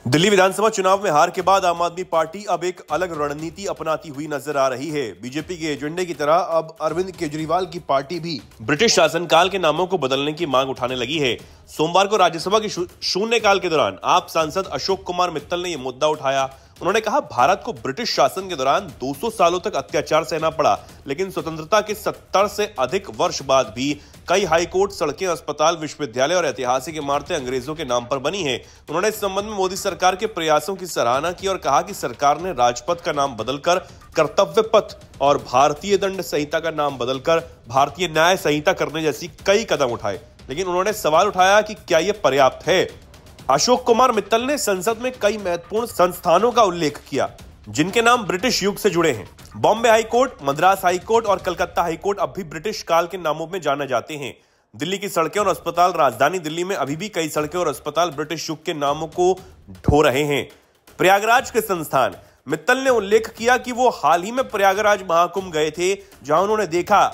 दिल्ली विधानसभा चुनाव में हार के बाद आम आदमी पार्टी अब एक अलग रणनीति अपनाती हुई नजर आ रही है। बीजेपी के एजेंडे की तरह अब अरविंद केजरीवाल की पार्टी भी ब्रिटिश शासनकाल के नामों को बदलने की मांग उठाने लगी है। सोमवार को राज्यसभा की शून्यकाल के दौरान आप सांसद अशोक कुमार मित्तल ने यह मुद्दा उठाया। उन्होंने कहा, भारत को ब्रिटिश शासन के दौरान 200 सालों तक अत्याचार सहना पड़ा, लेकिन स्वतंत्रता के 70 से अधिक वर्ष बाद भी कई हाईकोर्ट, सड़कें, अस्पताल, विश्वविद्यालय और ऐतिहासिक इमारतें अंग्रेजों के नाम पर बनी हैं। उन्होंने इस संबंध में मोदी सरकार के प्रयासों की सराहना की और कहा कि सरकार ने राजपथ का नाम बदलकर कर्तव्य पथ और भारतीय दंड संहिता का नाम बदलकर भारतीय न्याय संहिता करने जैसी कई कदम उठाए। लेकिन उन्होंने सवाल उठाया कि क्या यह पर्याप्त है। अशोक कुमार मित्तल ने संसद में कई महत्वपूर्ण संस्थानों का उल्लेख किया जिनके नाम ब्रिटिश युग से जुड़े हैं। बॉम्बे हाईकोर्ट, मद्रास हाईकोर्ट और कलकत्ता हाईकोर्ट अब भी ब्रिटिश काल के नामों में जाने जाते हैं। दिल्ली की सड़कें और अस्पताल, राजधानी दिल्ली में अभी भी कई सड़कें और अस्पताल ब्रिटिश युग के नामों को ढो रहे हैं। प्रयागराज के संस्थान, मित्तल ने उल्लेख किया कि वो हाल ही में प्रयागराज महाकुंभ गए थे, जहां उन्होंने देखा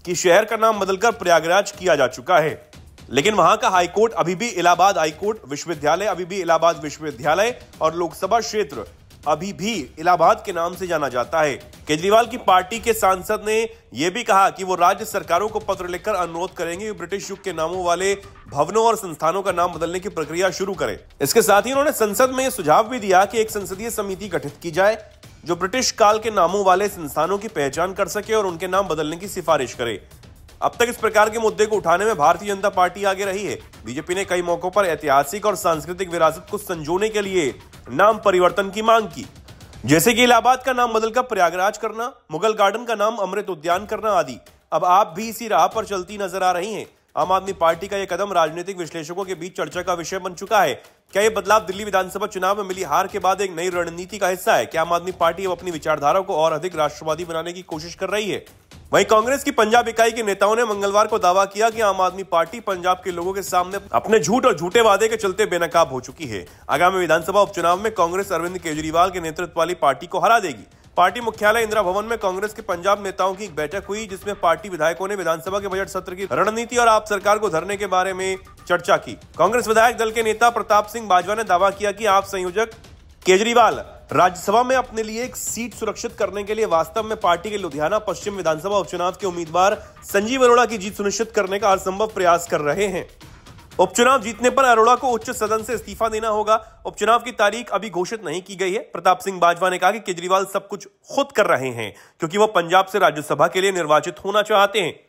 कि शहर का नाम बदलकर प्रयागराज किया जा चुका है, लेकिन वहां का हाईकोर्ट अभी भी इलाहाबाद हाईकोर्ट, विश्वविद्यालय अभी भी इलाहाबाद विश्वविद्यालय और लोकसभा क्षेत्र अभी भी इलाहाबाद के नाम से जाना जाता है। केजरीवाल की पार्टी के सांसद ने यह भी कहा कि वो राज्य सरकारों को पत्र लिखकर अनुरोध करेंगे कि ब्रिटिश युग के नामों वाले भवनों और संस्थानों का नाम बदलने की प्रक्रिया शुरू करें। इसके साथ ही उन्होंने संसद में यह सुझाव भी दिया कि एक संसदीय समिति गठित की जाए जो ब्रिटिश काल के नामों वाले संस्थानों की पहचान कर सके और उनके नाम बदलने की सिफारिश करे। अब तक इस प्रकार के मुद्दे को उठाने में भारतीय जनता पार्टी आगे रही है। बीजेपी ने कई मौकों पर ऐतिहासिक और सांस्कृतिक विरासत को संजोने के लिए नाम परिवर्तन की मांग की, जैसे कि इलाहाबाद का नाम बदलकर प्रयागराज करना, मुगल गार्डन का नाम अमृत उद्यान करना आदि। अब आप भी इसी राह पर चलती नजर आ रही हैं। आम आदमी पार्टी का यह कदम राजनीतिक विश्लेषकों के बीच चर्चा का विषय बन चुका है। क्या यह बदलाव दिल्ली विधानसभा चुनाव में मिली हार के बाद एक नई रणनीति का हिस्सा है? क्या आम आदमी पार्टी अब अपनी विचारधारा को और अधिक राष्ट्रवादी बनाने की कोशिश कर रही है? वहीं कांग्रेस की पंजाब इकाई के नेताओं ने मंगलवार को दावा किया कि आम आदमी पार्टी पंजाब के लोगों के सामने अपने झूठ और झूठे वादे के चलते बेनकाब हो चुकी है। आगामी विधानसभा उपचुनाव में कांग्रेस अरविंद केजरीवाल के नेतृत्व वाली पार्टी को हरा देगी। पार्टी मुख्यालय इंदिरा भवन में कांग्रेस के पंजाब नेताओं की एक बैठक हुई, जिसमें पार्टी विधायकों ने विधानसभा के बजट सत्र की रणनीति और आप सरकार को धरने के बारे में चर्चा की। कांग्रेस विधायक दल के नेता प्रताप सिंह बाजवा ने दावा किया कि आप संयोजक केजरीवाल राज्यसभा में अपने लिए एक सीट सुरक्षित करने के लिए वास्तव में पार्टी के लुधियाना पश्चिम विधानसभा उपचुनाव के उम्मीदवार संजीव अरोड़ा की जीत सुनिश्चित करने का हरसंभव प्रयास कर रहे हैं। उपचुनाव जीतने पर अरोड़ा को उच्च सदन से इस्तीफा देना होगा। उपचुनाव की तारीख अभी घोषित नहीं की गई है। प्रताप सिंह बाजवा ने कहा कि केजरीवाल सब कुछ खुद कर रहे हैं क्योंकि वो पंजाब से राज्यसभा के लिए निर्वाचित होना चाहते हैं।